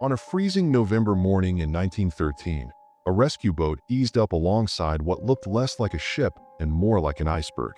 On a freezing November morning in 1913, a rescue boat eased up alongside what looked less like a ship and more like an iceberg.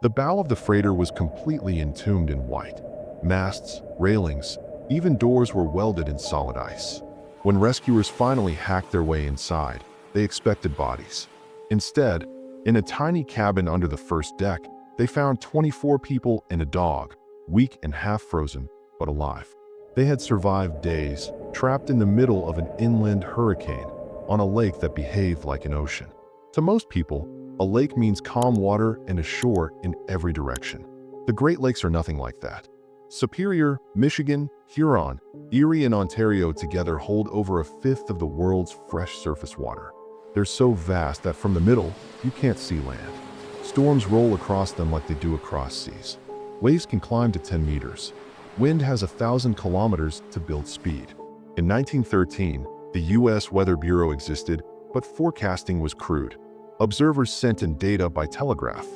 The bow of the freighter was completely entombed in white. Masts, railings, even doors were welded in solid ice. When rescuers finally hacked their way inside, they expected bodies. Instead, in a tiny cabin under the first deck, they found 24 people and a dog, weak and half-frozen, but alive. They had survived days, trapped in the middle of an inland hurricane, on a lake that behaved like an ocean. To most people, a lake means calm water and a shore in every direction. The Great Lakes are nothing like that. Superior, Michigan, Huron, Erie, and Ontario together hold over a fifth of the world's fresh surface water. They're so vast that from the middle, you can't see land. Storms roll across them like they do across seas. Waves can climb to 10 meters. Wind has 1,000 kilometers to build speed. In 1913, the U.S. Weather Bureau existed, but forecasting was crude. Observers sent in data by telegraph.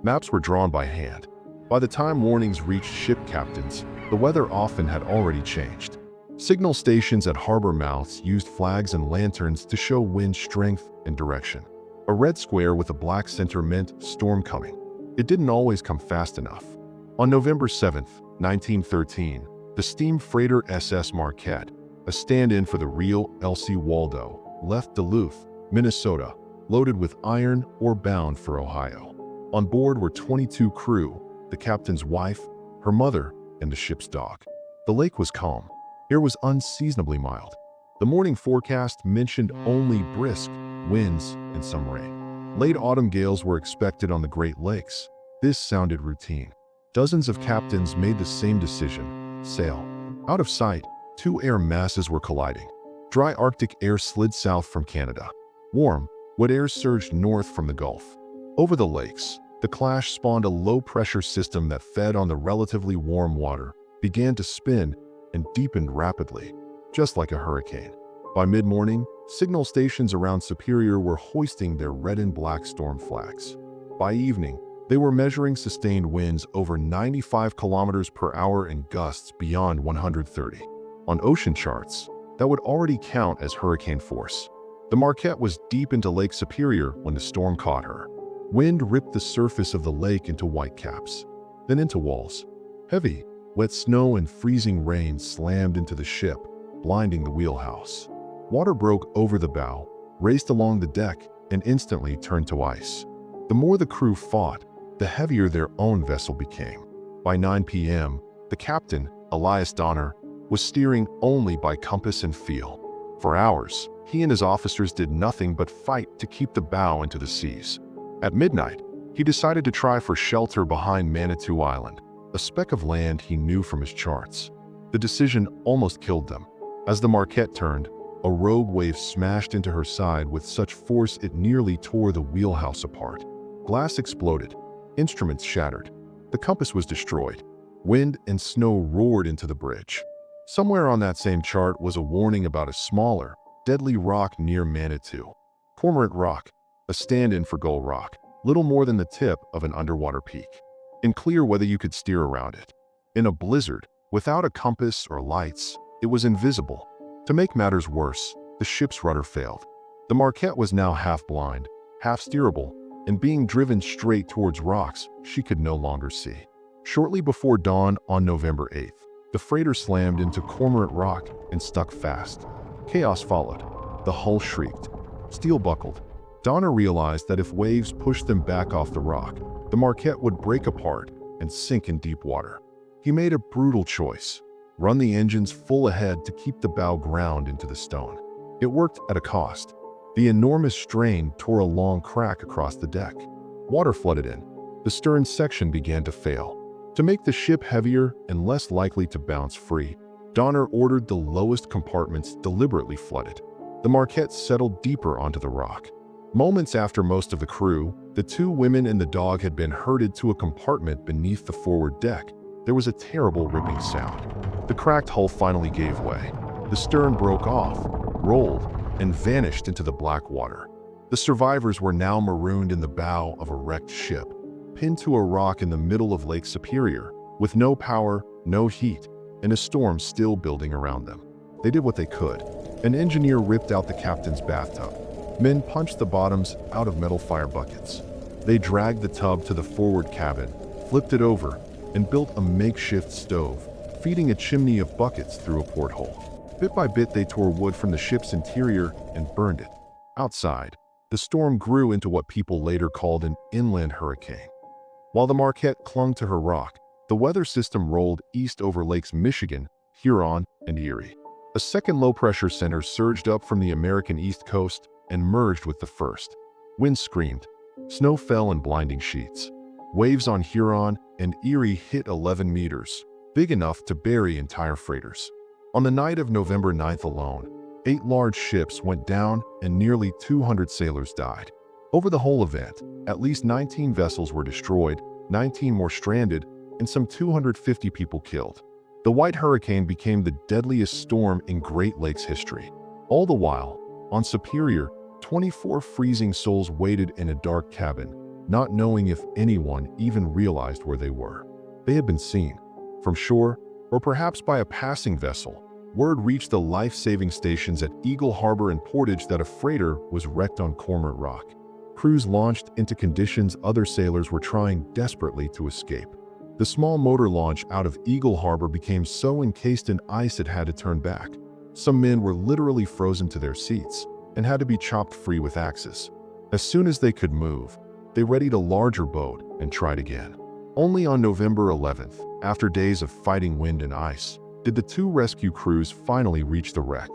Maps were drawn by hand. By the time warnings reached ship captains, the weather often had already changed. Signal stations at harbor mouths used flags and lanterns to show wind strength and direction. A red square with a black center meant storm coming. It didn't always come fast enough. On November 7, 1913, the steam freighter SS Marquette, a stand-in for the real L.C. Waldo, left Duluth, Minnesota, loaded with iron ore bound for Ohio. On board were 22 crew, the captain's wife, her mother, and the ship's dog. The lake was calm. Air was unseasonably mild. The morning forecast mentioned only brisk winds and some rain. Late autumn gales were expected on the Great Lakes. This sounded routine. Dozens of captains made the same decision: sail. Out of sight, two air masses were colliding. Dry Arctic air slid south from Canada. Warm, wet air surged north from the Gulf. Over the lakes, the clash spawned a low-pressure system that fed on the relatively warm water, began to spin, and deepened rapidly, just like a hurricane. By mid-morning, signal stations around Superior were hoisting their red and black storm flags. By evening, they were measuring sustained winds over 95 kilometers per hour and gusts beyond 130. On ocean charts, that would already count as hurricane force. The Marquette was deep into Lake Superior when the storm caught her. Wind ripped the surface of the lake into whitecaps, then into walls. Heavy, wet snow and freezing rain slammed into the ship, blinding the wheelhouse. Water broke over the bow, raced along the deck, and instantly turned to ice. The more the crew fought, the heavier their own vessel became. By 9 p.m., the captain, Elias Donner, was steering only by compass and feel. For hours, he and his officers did nothing but fight to keep the bow into the seas. At midnight, he decided to try for shelter behind Manitou Island, a speck of land he knew from his charts. The decision almost killed them. As the Marquette turned, a rogue wave smashed into her side with such force it nearly tore the wheelhouse apart. Glass exploded. Instruments shattered. The compass was destroyed. Wind and snow roared into the bridge. Somewhere on that same chart was a warning about a smaller, deadly rock near Manitou. Cormorant Rock, a stand-in for Gull Rock, little more than the tip of an underwater peak. In clear weather you could steer around it. In a blizzard, without a compass or lights, it was invisible. To make matters worse, the ship's rudder failed. The Marquette was now half blind, half steerable, and being driven straight towards rocks she could no longer see. Shortly before dawn on November 8th, the freighter slammed into Cormorant Rock and stuck fast. Chaos followed. The hull shrieked. Steel buckled. Donner realized that if waves pushed them back off the rock, the Marquette would break apart and sink in deep water. He made a brutal choice: run the engines full ahead to keep the bow ground into the stone. It worked at a cost. The enormous strain tore a long crack across the deck. Water flooded in. The stern section began to fail. To make the ship heavier and less likely to bounce free, Donner ordered the lowest compartments deliberately flooded. The Marquette settled deeper onto the rock. Moments after most of the crew, the two women and the dog had been herded to a compartment beneath the forward deck, there was a terrible ripping sound. The cracked hull finally gave way. The stern broke off, rolled, and vanished into the black water. The survivors were now marooned in the bow of a wrecked ship, pinned to a rock in the middle of Lake Superior, with no power, no heat, and a storm still building around them. They did what they could. An engineer ripped out the captain's bathtub. Men punched the bottoms out of metal fire buckets. They dragged the tub to the forward cabin, flipped it over, and built a makeshift stove, feeding a chimney of buckets through a porthole. Bit by bit, they tore wood from the ship's interior and burned it. Outside, the storm grew into what people later called an inland hurricane. While the Marquette clung to her rock, the weather system rolled east over Lakes Michigan, Huron, and Erie. A second low-pressure center surged up from the American East Coast and merged with the first. Wind screamed. Snow fell in blinding sheets. Waves on Huron and Erie hit 11 meters, big enough to bury entire freighters. On the night of November 9th alone, 8 large ships went down and nearly 200 sailors died. Over the whole event, at least 19 vessels were destroyed, 19 more stranded, and some 250 people killed. The White Hurricane became the deadliest storm in Great Lakes history. All the while, on Superior, 24 freezing souls waited in a dark cabin, not knowing if anyone even realized where they were. They had been seen, from shore, or perhaps by a passing vessel. Word reached the life-saving stations at Eagle Harbor and Portage that a freighter was wrecked on Cormorant Rock. Crews launched into conditions other sailors were trying desperately to escape. The small motor launch out of Eagle Harbor became so encased in ice it had to turn back. Some men were literally frozen to their seats and had to be chopped free with axes. As soon as they could move, they readied a larger boat and tried again. Only on November 11th, after days of fighting wind and ice, did the 2 rescue crews finally reach the wreck.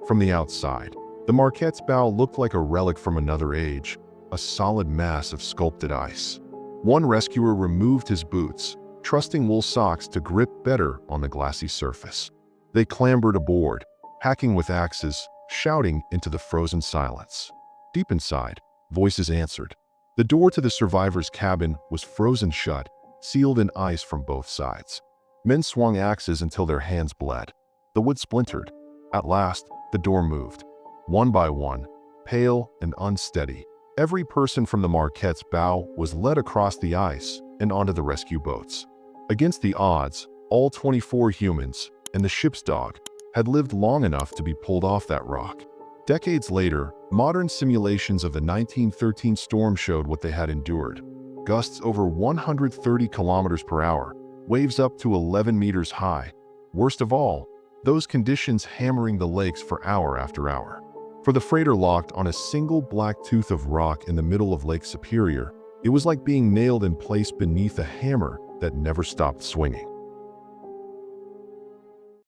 From the outside, the Marquette's bow looked like a relic from another age, a solid mass of sculpted ice. One rescuer removed his boots, trusting wool socks to grip better on the glassy surface. They clambered aboard, hacking with axes, shouting into the frozen silence. Deep inside, voices answered. The door to the survivors' cabin was frozen shut, sealed in ice from both sides. Men swung axes until their hands bled. The wood splintered. At last, the door moved. One by one, pale and unsteady, every person from the Marquette's bow was led across the ice and onto the rescue boats. Against the odds, all 24 humans, and the ship's dog, had lived long enough to be pulled off that rock. Decades later, modern simulations of the 1913 storm showed what they had endured. Gusts over 130 kilometers per hour, waves up to 11 meters high. Worst of all, those conditions hammering the lakes for hour after hour. For the freighter locked on a single black tooth of rock in the middle of Lake Superior, it was like being nailed in place beneath a hammer that never stopped swinging.